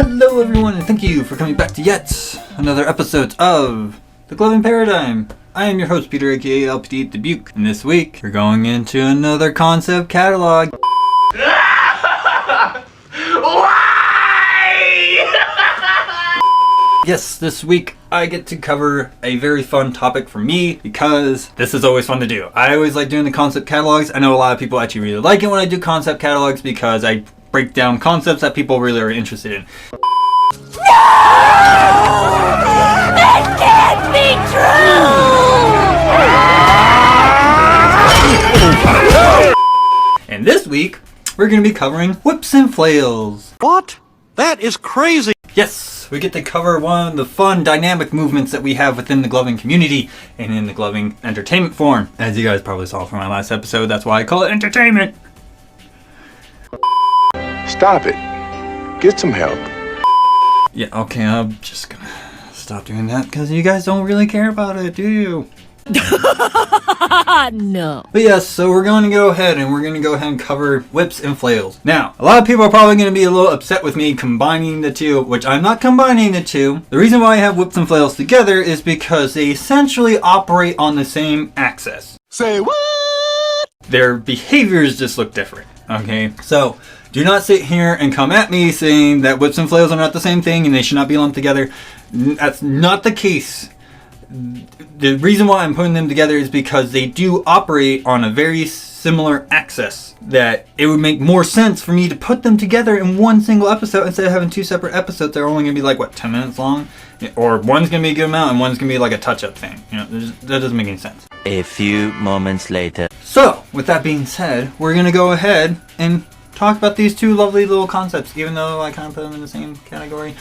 Hello everyone, and thank you for coming back to yet another episode of The Gloving Paradigm. I am your host, Peter, aka LPD Dubuque, and this week we're going into another concept catalog. Why? Yes, this week I get to cover a very fun topic for me because this is always fun to do. I always like doing the concept catalogs. I know a lot of people actually really like it when I do concept catalogs because I break down concepts that people really are interested in. No! That can't be true! And this week, we're going to be covering whips and flails. What? That is crazy! Yes, we get to cover one of the fun, dynamic movements that we have within the gloving community and in the gloving entertainment form. As you guys probably saw from my last episode, that's why I call it entertainment. Stop it. Get some help. Yeah, okay, I'm just gonna stop doing that because you guys don't really care about it, do you? No. But yes, so we're going to go ahead and cover whips and flails. Now, a lot of people are probably going to be a little upset with me combining the two, which I'm not combining the two. The reason why I have whips and flails together is because they essentially operate on the same axis. Say what? Their behaviors just look different, okay? So, do not sit here and come at me saying that whips and flails are not the same thing and they should not be lumped together. That's not the case. The reason why I'm putting them together is because they do operate on a very similar axis, that it would make more sense for me to put them together in one single episode instead of having two separate episodes that are only going to be like, what, 10 minutes long? Or one's going to be a good amount and one's going to be like a touch-up thing. You know, that doesn't make any sense. A few moments later. So, with that being said, we're going to go ahead and talk about these two lovely little concepts, even though I kind of put them in the same category.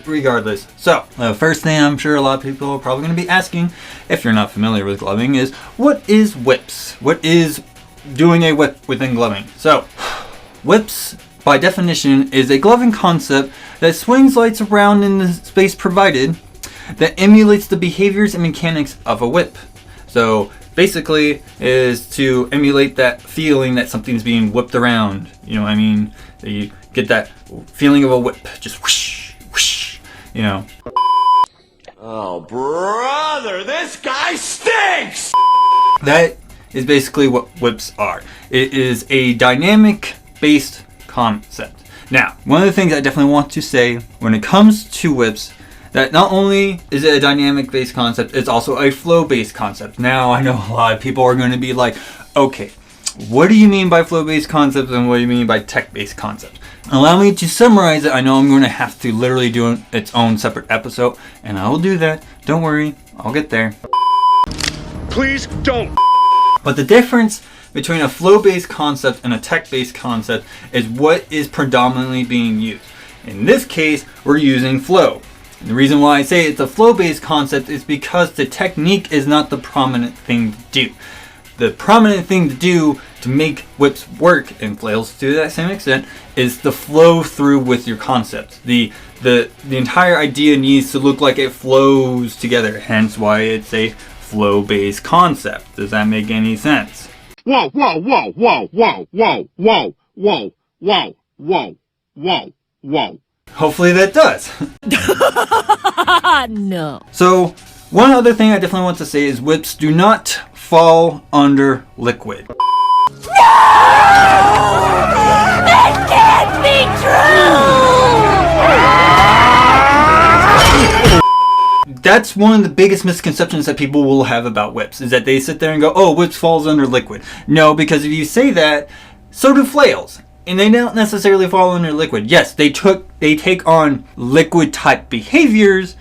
Regardless. So, the first thing I'm sure a lot of people are probably going to be asking, if you're not familiar with gloving, is what is whips? What is doing a whip within gloving? So, whips, by definition, is a gloving concept that swings lights around in the space provided that emulates the behaviors and mechanics of a whip. So, basically, is to emulate that feeling that something's being whipped around. You know what I mean? You get that feeling of a whip, just whoosh. You know. Oh, brother, this guy stinks! That is basically what whips are. It is a dynamic-based concept. Now, one of the things I definitely want to say when it comes to whips, that not only is it a dynamic-based concept, it's also a flow-based concept. Now, I know a lot of people are going to be like, okay, what do you mean by flow-based concepts and what do you mean by tech-based concepts? Allow me to summarize it. I know I'm going to have to literally do its own separate episode, and I will do that. Don't worry, I'll get there. Please don't. But the difference between a flow-based concept and a tech-based concept is what is predominantly being used. In this case, we're using flow. And the reason why I say it's a flow-based concept is because the technique is not the prominent thing to do. The prominent thing to do to make whips work, and flails to that same extent, is the flow through with your concept. The entire idea needs to look like it flows together, hence why it's a flow-based concept. Does that make any sense? Whoa, whoa, whoa, whoa, whoa, whoa, whoa, whoa, whoa, whoa, whoa, whoa. Hopefully that does. No. So, one other thing I definitely want to say is whips do not fall under liquid. No! That can't be true! That's one of the biggest misconceptions that people will have about whips, is that they sit there and go, oh, whips falls under liquid. No, because if you say that, so do flails. And they don't necessarily fall under liquid. Yes, they take on liquid type behaviors,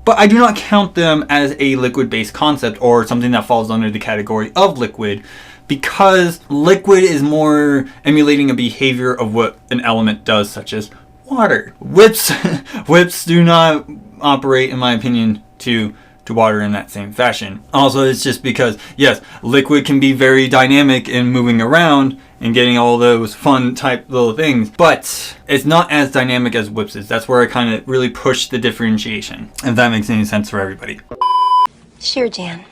but I do not count them as a liquid-based concept or something that falls under the category of liquid, because liquid is more emulating a behavior of what an element does, such as water. Whips do not operate, in my opinion, to water in that same fashion. Also, it's just because, yes, liquid can be very dynamic in moving around and getting all those fun type little things, but it's not as dynamic as whips is. That's where I kind of really push the differentiation, if that makes any sense for everybody. Sure, Jan.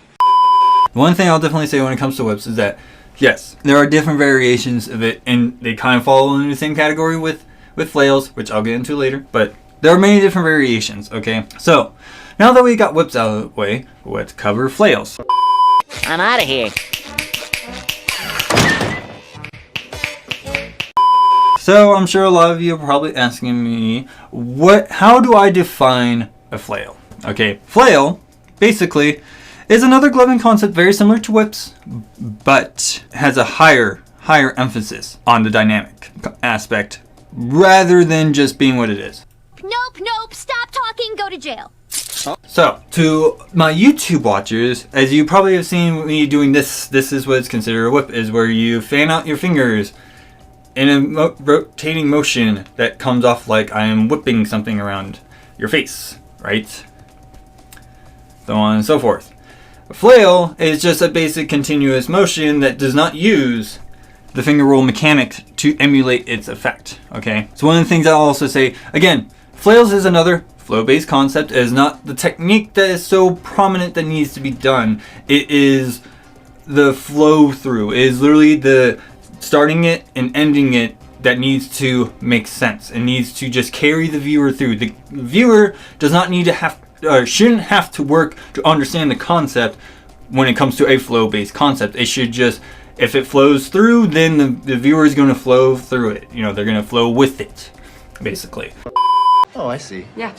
One thing I'll definitely say when it comes to whips is that, yes, there are different variations of it, and they kind of fall in the same category with with flails, which I'll get into later, but there are many different variations, okay? So, now that we got whips out of the way, let's cover flails. I'm out of here. So, I'm sure a lot of you are probably asking me, how do I define a flail? Okay, flail, basically, is another gloving concept very similar to whips, but has a higher emphasis on the dynamic aspect rather than just being what it is. Nope, stop talking, go to jail. So, to my YouTube watchers, as you probably have seen me doing this is what's considered a whip, is where you fan out your fingers in a rotating motion that comes off like I am whipping something around your face, right? So on and so forth. A flail is just a basic continuous motion that does not use the finger roll mechanic to emulate its effect, okay? So one of the things I'll also say, again, flails is another flow-based concept. It is not the technique that is so prominent that needs to be done. It is the flow through. It is literally the starting it and ending it that needs to make sense. It needs to just carry the viewer through. The viewer does not need to shouldn't have to work to understand the concept when it comes to a flow-based concept. It should just, if it flows through, then the viewer is going to flow through it. You know, they're going to flow with it, basically. Oh, I see. Yeah.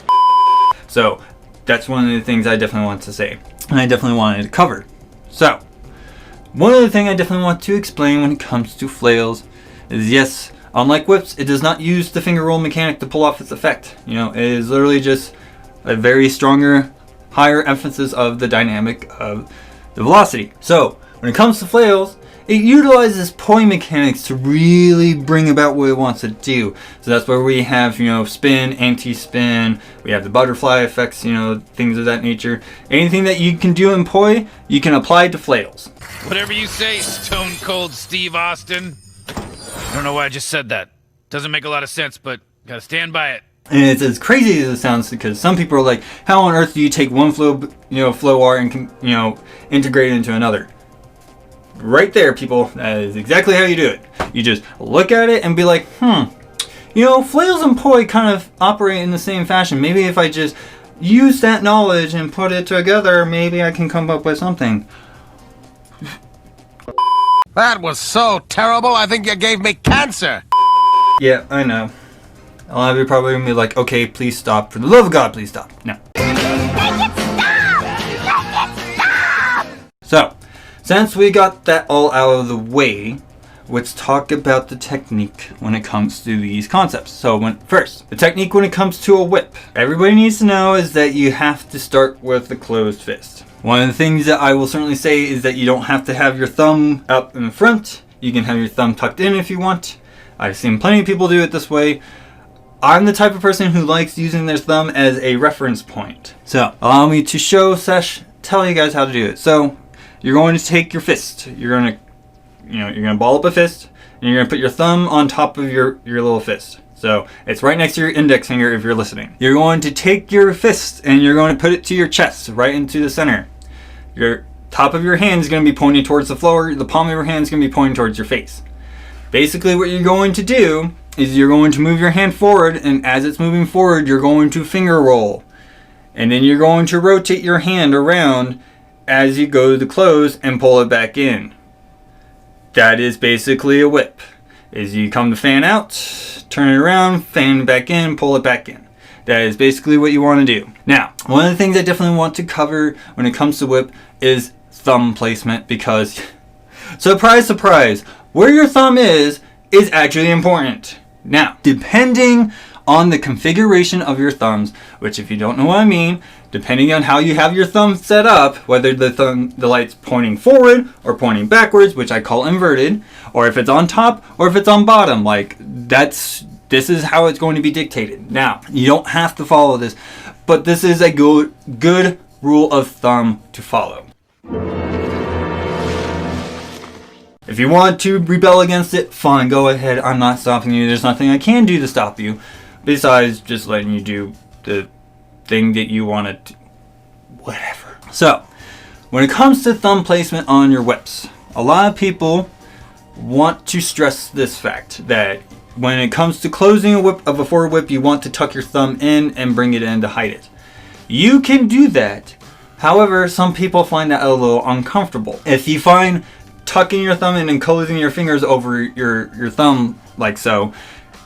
So that's one of the things I definitely want to say, and I definitely wanted to cover. So one other thing I definitely want to explain when it comes to flails is, yes, unlike whips, it does not use the finger roll mechanic to pull off its effect. You know, it is literally just a very stronger, higher emphasis of the dynamic of the velocity. So when it comes to flails, it utilizes poi mechanics to really bring about what it wants to do. So that's where we have, you know, spin, anti-spin, we have the butterfly effects, you know, things of that nature. Anything that you can do in poi, you can apply to flails. Whatever you say, Stone Cold Steve Austin. I don't know why I just said that. Doesn't make a lot of sense, but gotta stand by it. And it's as crazy as it sounds, because some people are like, how on earth do you take one flow art and, you know, integrate it into another? Right there, people, that is exactly how you do it. You just look at it and be like, you know, flails and poi kind of operate in the same fashion. Maybe if I just use that knowledge and put it together, maybe I can come up with something. That was so terrible, I think you gave me cancer. Yeah, I know. A lot of you are probably gonna be like, okay, please stop. For the love of God, please stop. No. So, since we got that all out of the way, let's talk about the technique when it comes to these concepts. So first, the technique when it comes to a whip. Everybody needs to know is that you have to start with the closed fist. One of the things that I will certainly say is that you don't have to have your thumb up in the front. You can have your thumb tucked in if you want. I've seen plenty of people do it this way. I'm the type of person who likes using their thumb as a reference point. So, allow me to tell you guys how to do it. So, you're going to take your fist. You're going to ball up a fist, and you're going to put your thumb on top of your little fist. So, it's right next to your index finger if you're listening. You're going to take your fist, and you're going to put it to your chest, right into the center. Your top of your hand is going to be pointing towards the floor. The palm of your hand is going to be pointing towards your face. Basically, what you're going to do is you're going to move your hand forward, and as it's moving forward, you're going to finger roll. And then you're going to rotate your hand around as you go to close and pull it back in. That is basically a whip. Is you come to fan out, turn it around, fan back in, pull it back in. That is basically what you want to do. Now, one of the things I definitely want to cover when it comes to whip is thumb placement, because surprise, surprise, where your thumb is actually important. Now, depending on the configuration of your thumbs, which if you don't know what I mean, depending on how you have your thumb set up, whether the light's pointing forward or pointing backwards, which I call inverted, or if it's on top or if it's on bottom, like this is how it's going to be dictated. Now, you don't have to follow this, but this is a good rule of thumb to follow. If you want to rebel against it, fine, go ahead. I'm not stopping you. There's nothing I can do to stop you besides just letting you do the thing that you want to do. Whatever. So, when it comes to thumb placement on your whips, a lot of people want to stress this fact that when it comes to closing a whip of a forward whip, you want to tuck your thumb in and bring it in to hide it. You can do that. However, some people find that a little uncomfortable. If you find tucking your thumb in and closing your fingers over your thumb like so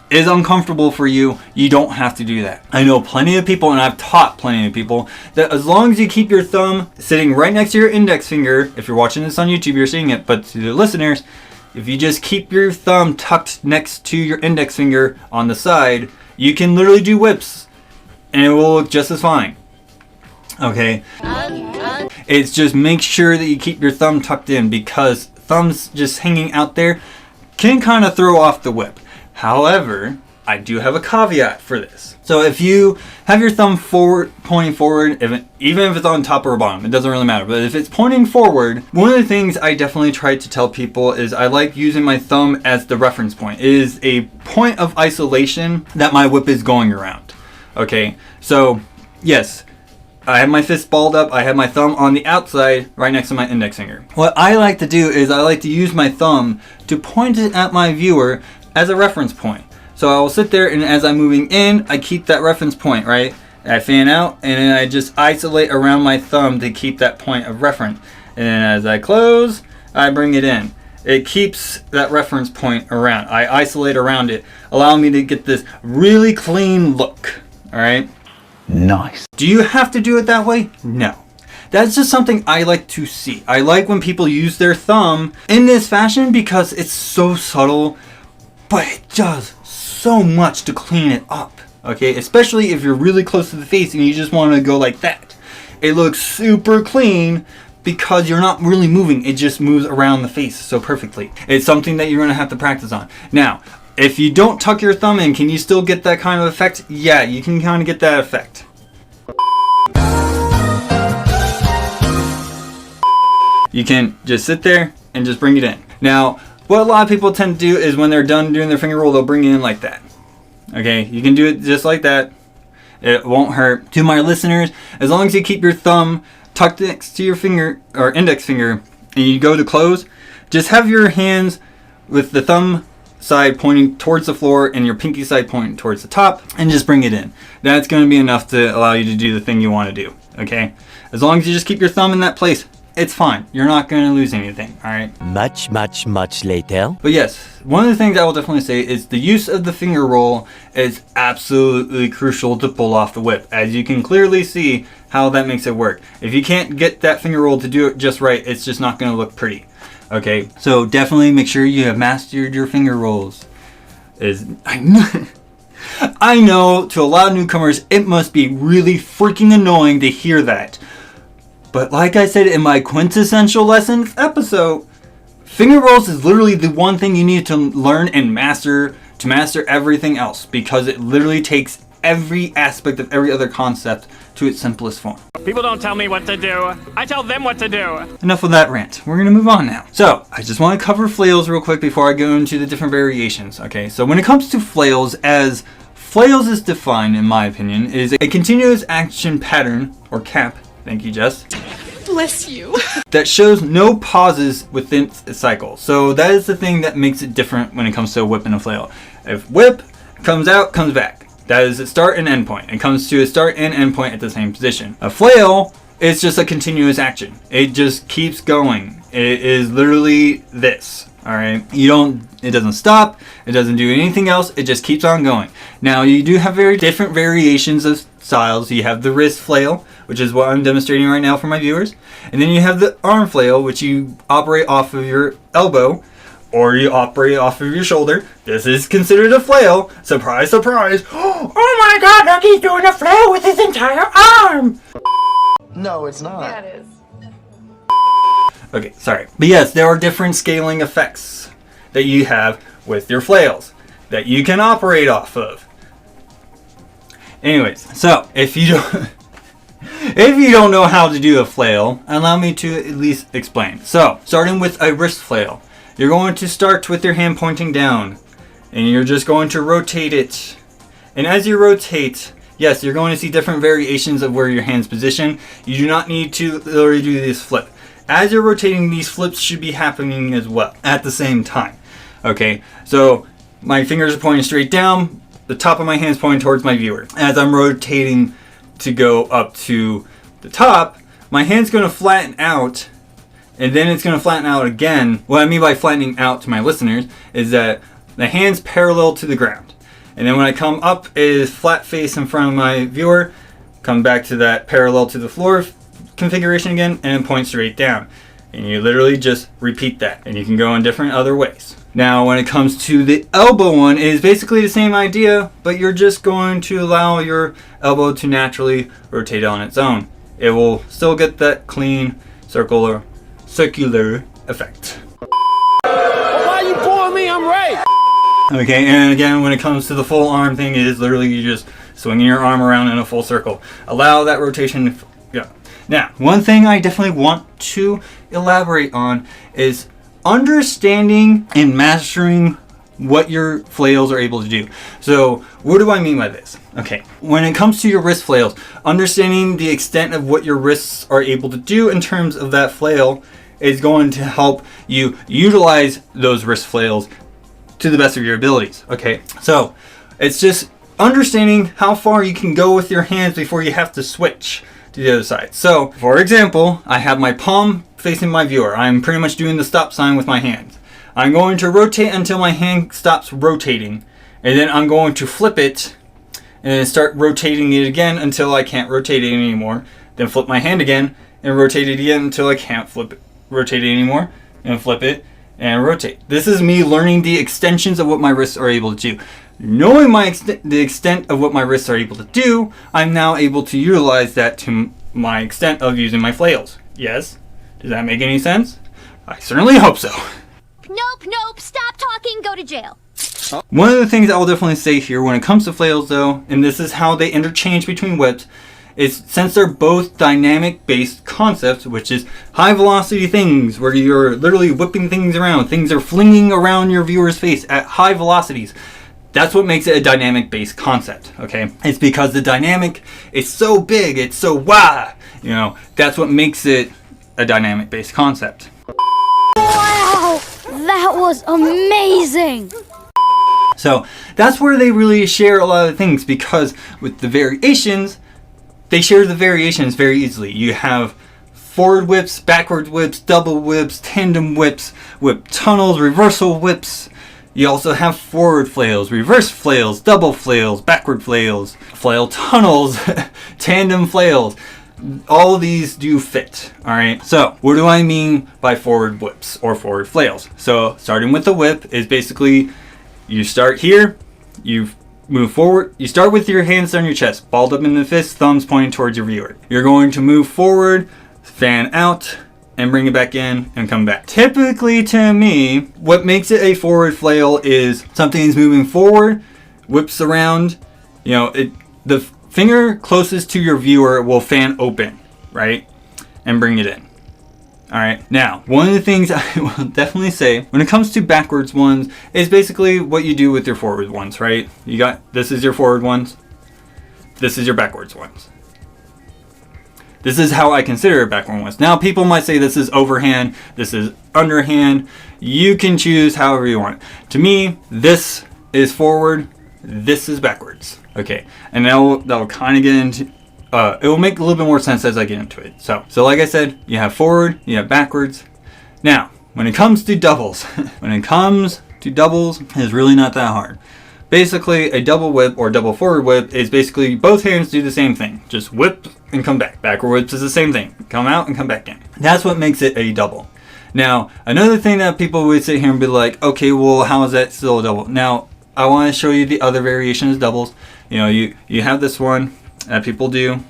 is uncomfortable for you, you don't have to do that. I know plenty of people, and I've taught plenty of people, that as long as you keep your thumb sitting right next to your index finger, if you're watching this on YouTube, you're seeing it, but to the listeners, if you just keep your thumb tucked next to your index finger on the side, you can literally do whips, and it will look just as fine. Okay? It's just make sure that you keep your thumb tucked in, because thumbs just hanging out there can kind of throw off the whip. However, I do have a caveat for this. So if you have your thumb pointing forward, even if it's on top or bottom, it doesn't really matter. But if it's pointing forward, one of the things I definitely try to tell people is I like using my thumb as the reference point. It is a point of isolation that my whip is going around. Okay, so yes, I have my fist balled up, I have my thumb on the outside right next to my index finger. What I like to do is I like to use my thumb to point it at my viewer as a reference point. So I will sit there, and as I'm moving in, I keep that reference point, right? I fan out, and then I just isolate around my thumb to keep that point of reference. And then as I close, I bring it in. It keeps that reference point around. I isolate around it, allowing me to get this really clean look, all right? Nice. Do you have to do it that way? No. That's just something I like to see. I like when people use their thumb in this fashion because it's so subtle, but it does so much to clean it up, okay? Especially if you're really close to the face and you just want to go like that. It looks super clean because you're not really moving. It just moves around the face so perfectly. It's something that you're going to have to practice on. Now, if you don't tuck your thumb in, can you still get that kind of effect? Yeah, you can kind of get that effect. You can just sit there and just bring it in. Now, what a lot of people tend to do is when they're done doing their finger roll, they'll bring it in like that. Okay, you can do it just like that. It won't hurt. To my listeners, as long as you keep your thumb tucked next to your finger or index finger and you go to close, just have your hands with the thumb side pointing towards the floor and your pinky side pointing towards the top, and just bring it in. That's going to be enough to allow you to do the thing you want to do. Okay, as long as you just keep your thumb in that place, it's fine. You're not going to lose anything, alright? Much later. But yes, one of the things I will definitely say is the use of the finger roll is absolutely crucial to pull off the whip. As you can clearly see how that makes it work. If you can't get that finger roll to do it just right, it's just not going to look pretty. Okay, so definitely make sure you have mastered your finger rolls. I know to a lot of newcomers, it must be really freaking annoying to hear that. But like I said in my quintessential lessons episode, finger rolls is literally the one thing you need to learn and master to master everything else, because it literally takes every aspect of every other concept to its simplest form. People don't tell me what to do. I tell them what to do. Enough of that rant. We're going to move on now. So, I just want to cover flails real quick before I go into the different variations. Okay, so when it comes to flails, as flails is defined, in my opinion, is a continuous action pattern, or cap, thank you, Jess. Bless you. That shows no pauses within a cycle. So that is the thing that makes it different when it comes to a whip and a flail. If whip comes out, comes back. That is a start and end point. It comes to a start and end point at the same position. A flail is just a continuous action. It just keeps going. It is literally this. Alright? It doesn't stop. It doesn't do anything else. It just keeps on going. Now, you do have very different variations of styles. You have the wrist flail, which is what I'm demonstrating right now for my viewers. And then you have the arm flail, which you operate off of your elbow, or you operate off of your shoulder. This is considered a flail. Surprise, surprise. Oh my god, look, he's doing a flail with his entire arm! No, it's not. Yeah, it is. Okay, sorry. But yes, there are different scaling effects that you have with your flails that you can operate off of. Anyways, so if you don't know how to do a flail, allow me to at least explain. So, starting with a wrist flail, you're going to start with your hand pointing down, and you're just going to rotate it. And as you rotate, yes, you're going to see different variations of where your hand's position. You do not need to literally do this flip. As you're rotating, these flips should be happening as well at the same time. Okay, so my fingers are pointing straight down, the top of my hand is pointing towards my viewer. As I'm rotating to go up to the top, my hand's going to flatten out, and then it's going to flatten out again. What I mean by flattening out to my listeners is that the hand's parallel to the ground. And then when I come up is flat face in front of my viewer, come back to that parallel to the floor configuration again, and then point straight down. And you literally just repeat that. And you can go in different other ways. Now when it comes to the elbow one, it is basically the same idea, but you're just going to allow your elbow to naturally rotate on its own. It will still get that clean circular effect. Why you pulling me? I'm right. Okay, and again, when it comes to the full arm thing, it is literally you just swinging your arm around in a full circle. Allow that rotation. Yeah. Now, one thing I definitely want to elaborate on is understanding and mastering what your flails are able to do. So, what do I mean by this? Okay, when it comes to your wrist flails, understanding the extent of what your wrists are able to do in terms of that flail is going to help you utilize those wrist flails to the best of your abilities. Okay, so it's just understanding how far you can go with your hands before you have to switch to the other side. So, for example, I have my palm facing my viewer. I'm pretty much doing the stop sign with my hands. I'm going to rotate until my hand stops rotating, and then I'm going to flip it and then start rotating it again until I can't rotate it anymore. Then flip my hand again and rotate it again until I can't rotate it anymore, and flip it and rotate. This is me learning the extensions of what my wrists are able to do. Knowing the extent of what my wrists are able to do, I'm now able to utilize that to my extent of using my flails. Yes? Does that make any sense? I certainly hope so. Nope, stop talking, go to jail. One of the things I will definitely say here when it comes to flails though, and this is how they interchange between whips, is since they're both dynamic based concepts, which is high velocity things where you're literally whipping things around, things are flinging around your viewer's face at high velocities. That's what makes it a dynamic based concept, okay? It's because the dynamic is so big, it's so wah, you know, that's what makes it a dynamic based concept. Wow, that was amazing. So that's where they really share a lot of things, because with the variations, they share the variations very easily. You have forward whips, backward whips, double whips, tandem whips, whip tunnels, reversal whips. You also have forward flails, reverse flails, double flails, backward flails, flail tunnels, tandem flails. All of these do fit, alright? So, what do I mean by forward whips or forward flails? So, starting with the whip is basically, you start here, you move forward, you start with your hands on your chest, balled up in the fist, thumbs pointing towards your viewer. You're going to move forward, fan out, and bring it back in and come back. Typically to me, what makes it a forward flail is something's moving forward, whips around, you know, the finger closest to your viewer will fan open, right? And bring it in. Alright, now, one of the things I will definitely say when it comes to backwards ones is basically what you do with your forward ones, right? You got, this is your forward ones, this is your backwards ones. This is how I consider a backward ones. Now, people might say this is overhand, this is underhand. You can choose however you want. To me, this is forward, this is backwards. Okay, and that'll kind of get into, it will make a little bit more sense as I get into it. So like I said, you have forward, you have backwards. Now, when it comes to doubles, it's really not that hard. Basically, a double whip or double forward whip is basically both hands do the same thing. Just whip and come back. Backward whips is the same thing. Come out and come back in. That's what makes it a double. Now, another thing that people would sit here and be like, okay, well, how is that still a double? Now, I want to show you the other variations of doubles. You know, you have this one that people do,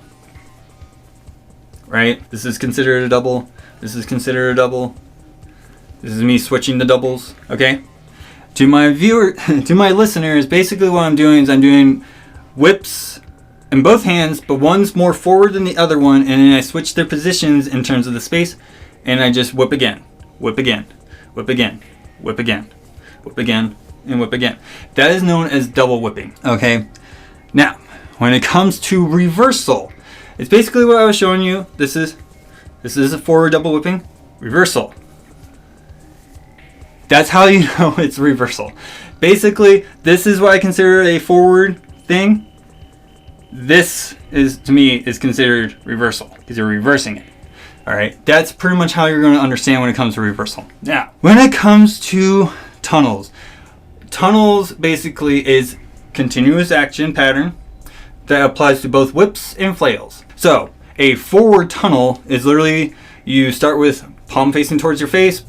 right? This is considered a double. This is considered a double. This is me switching the doubles, okay? To my viewer, to my listeners, basically what I'm doing is I'm doing whips in both hands, but one's more forward than the other one, and then I switch their positions in terms of the space, and I just whip again, whip again, whip again, whip again, whip again, and whip again. That is known as double whipping, okay? Now, when it comes to reversal, it's basically what I was showing you. This is a forward double whipping, reversal. That's how you know it's reversal. Basically, this is what I consider a forward thing. This is, to me, is considered reversal because you're reversing it. Alright, that's pretty much how you're going to understand when it comes to reversal. Now, when it comes to tunnels basically is continuous action pattern that applies to both whips and flails. So, a forward tunnel is literally, you start with palm facing towards your face,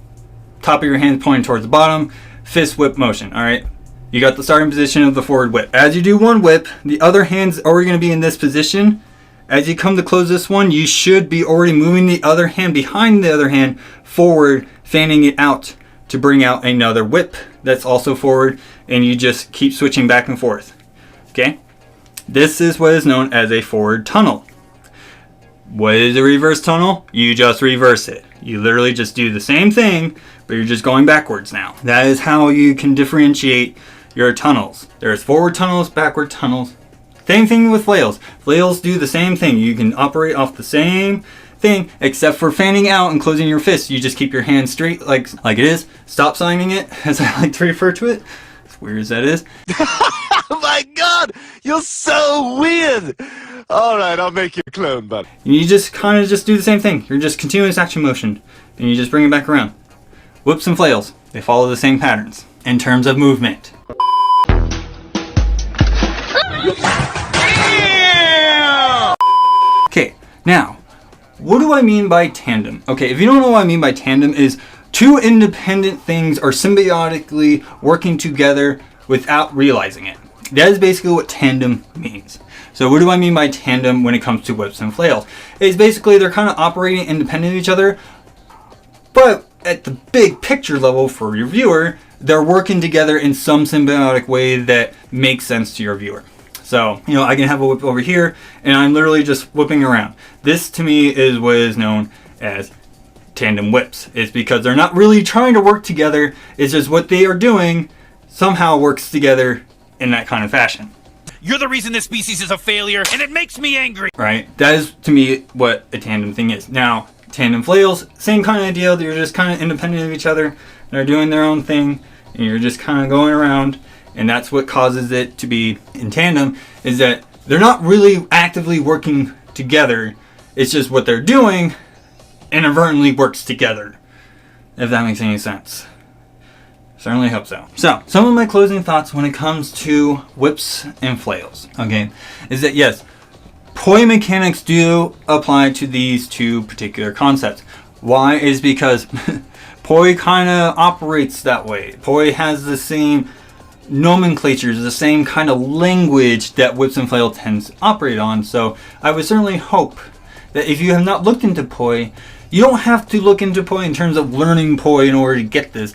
top of your hand pointing towards the bottom, fist whip motion, alright? You got the starting position of the forward whip. As you do one whip, the other hand's already going to be in this position. As you come to close this one, you should be already moving the other hand behind the other hand forward, fanning it out to bring out another whip that's also forward, and you just keep switching back and forth. Okay? This is what is known as a forward tunnel. What is a reverse tunnel? You just reverse it. You literally just do the same thing, but you're just going backwards now. That is how you can differentiate your tunnels. There's forward tunnels, backward tunnels. Same thing with flails. Flails do the same thing. You can operate off the same thing, except for fanning out and closing your fist. You just keep your hand straight like it is. Stop signing it, as I like to refer to it. As weird as that is. Oh my god! You're so weird! Alright, I'll make you a clone, bud. And you just kind of just do the same thing. You're just continuous action motion. And you just bring it back around. Whips and flails, they follow the same patterns in terms of movement. Okay, now, what do I mean by tandem? Okay, if you don't know what I mean by tandem, is two independent things are symbiotically working together without realizing it. That is basically what tandem means. So what do I mean by tandem when it comes to whips and flails? It's basically they're kind of operating independent of each other, but at the big picture level for your viewer, they're working together in some symbiotic way that makes sense to your viewer. So, you know, I can have a whip over here, and I'm literally just whipping around. This, to me, is what is known as tandem whips. It's because they're not really trying to work together. It's just what they are doing somehow works together in that kind of fashion. You're the reason this species is a failure, and it makes me angry! Right? That is, to me, what a tandem thing is. Now, tandem flails, same kind of deal. They're just kind of independent of each other. They're doing their own thing, and you're just kind of going around. And that's what causes it to be in tandem, is that they're not really actively working together. It's just what they're doing inadvertently works together. If that makes any sense. Certainly hope so. So, some of my closing thoughts when it comes to whips and flails, okay, is that yes, poi mechanics do apply to these two particular concepts. Why? Is because poi kind of operates that way. Poi has the same nomenclatures, the same kind of language that whips and flail tends to operate on. So I would certainly hope that if you have not looked into poi, you don't have to look into poi in terms of learning poi in order to get this.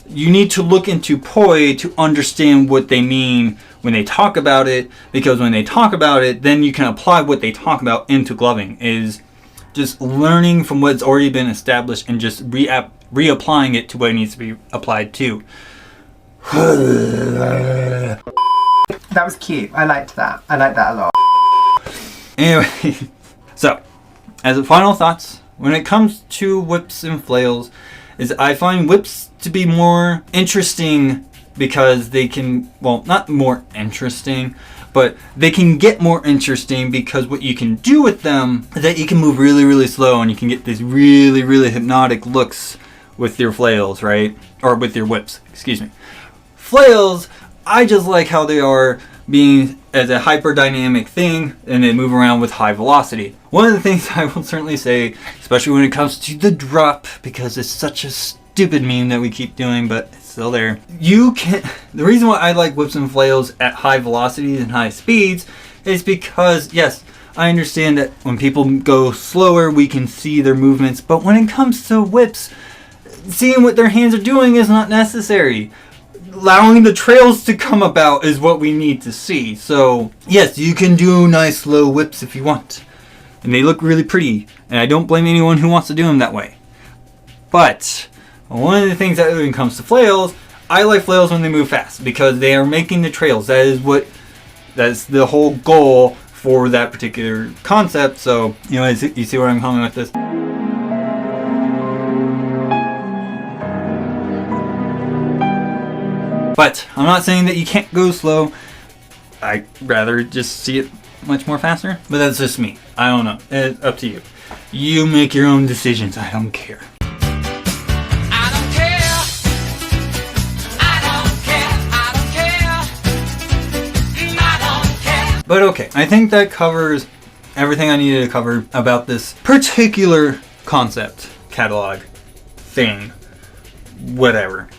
You need to look into poi to understand what they mean when they talk about it, because when they talk about it, then you can apply what they talk about into gloving. Is just learning from what's already been established and just reapplying it to what it needs to be applied to. That was cute. I liked that. I liked that a lot. Anyway, so as a final thoughts, when it comes to whips and flails, is I find whips to be more interesting because they can, well, not more interesting, but they can get more interesting because what you can do with them is that you can move really, really slow and you can get these really, really hypnotic looks with your flails, right? Or with your whips, excuse me. Flails, I just like how they are being as a hyper-dynamic thing and they move around with high velocity. One of the things I will certainly say, especially when it comes to the drop, because it's such a stupid meme that we keep doing, but it's still there. The reason why I like whips and flails at high velocities and high speeds is because, yes, I understand that when people go slower, we can see their movements, but when it comes to whips, seeing what their hands are doing is not necessary. Allowing the trails to come about is what we need to see. So, yes, you can do nice slow whips if you want. And they look really pretty. And I don't blame anyone who wants to do them that way. But, one of the things that when it comes to flails, I like flails when they move fast. Because they are making the trails. That's the whole goal for that particular concept. So, you know, you see where I'm coming with this? But I'm not saying that you can't go slow. I'd rather just see it much more faster. But that's just me. I don't know. It's up to you. You make your own decisions. I don't care. But okay, I think that covers everything I needed to cover about this particular concept, catalog, thing, whatever.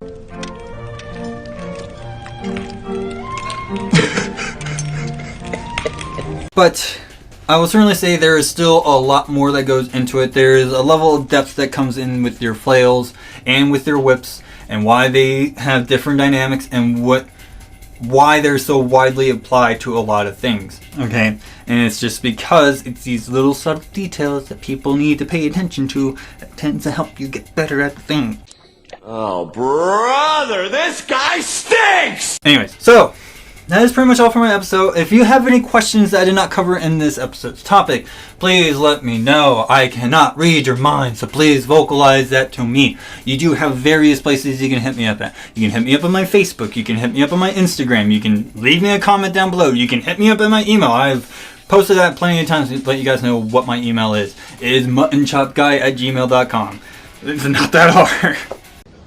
But I will certainly say there is still a lot more that goes into it. There is a level of depth that comes in with your flails and with your whips and why they have different dynamics and why they're so widely applied to a lot of things. Okay? And it's just because it's these little subtle details that people need to pay attention to that tends to help you get better at the thing. Oh, brother, this guy stinks! Anyways, so that is pretty much all for my episode. If you have any questions that I did not cover in this episode's topic, please let me know. I cannot read your mind, so please vocalize that to me. You do have various places you can hit me up at. You can hit me up on my Facebook. You can hit me up on my Instagram. You can leave me a comment down below. You can hit me up in my email. I've posted that plenty of times to let you guys know what my email is. It is muttonchopguy@gmail.com. It's not that hard.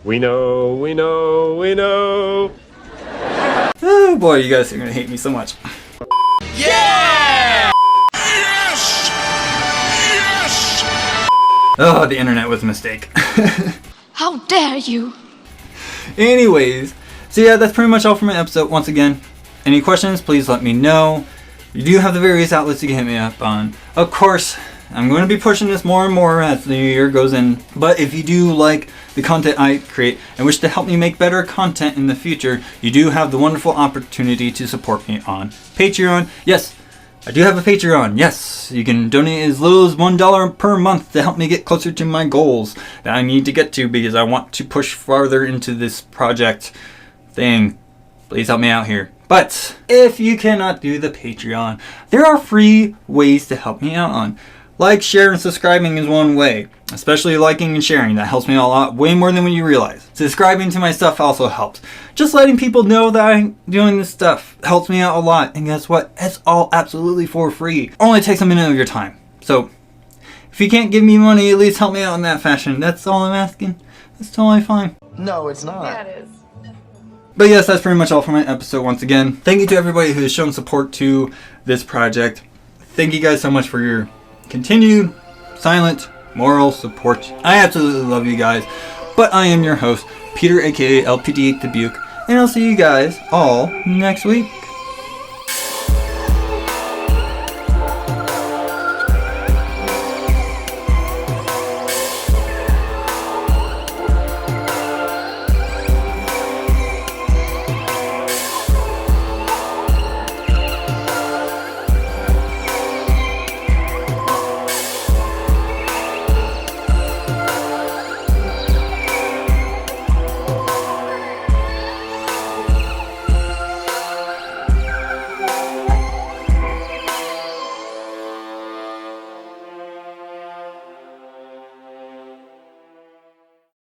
We know, we know, we know. Oh boy, you guys are gonna hate me so much. Yeah! Yes! Yes! Oh, the internet was a mistake. How dare you? Anyways, so yeah, that's pretty much all for my episode. Once again, any questions, please let me know. You do have the various outlets you can hit me up on. Of course, I'm going to be pushing this more and more as the new year goes in. But if you do like the content I create and wish to help me make better content in the future, you do have the wonderful opportunity to support me on Patreon. Yes, I do have a Patreon. Yes, you can donate as little as $1 per month to help me get closer to my goals that I need to get to because I want to push farther into this project thing. Please help me out here. But if you cannot do the Patreon, there are free ways to help me out on. Like, share, and subscribing is one way. Especially liking and sharing. That helps me a lot, way more than what you realize. Subscribing to my stuff also helps. Just letting people know that I'm doing this stuff helps me out a lot. And guess what? It's all absolutely for free. Only takes a minute of your time. So, if you can't give me money, at least help me out in that fashion. That's all I'm asking. That's totally fine. No, it's not. Yeah, it is. But yes, that's pretty much all for my episode once again. Thank you to everybody who has shown support to this project. Thank you guys so much for your continued, silent, moral support. I absolutely love you guys. But I am your host, Peter aka LPD8 the Buke, and I'll see you guys all next week.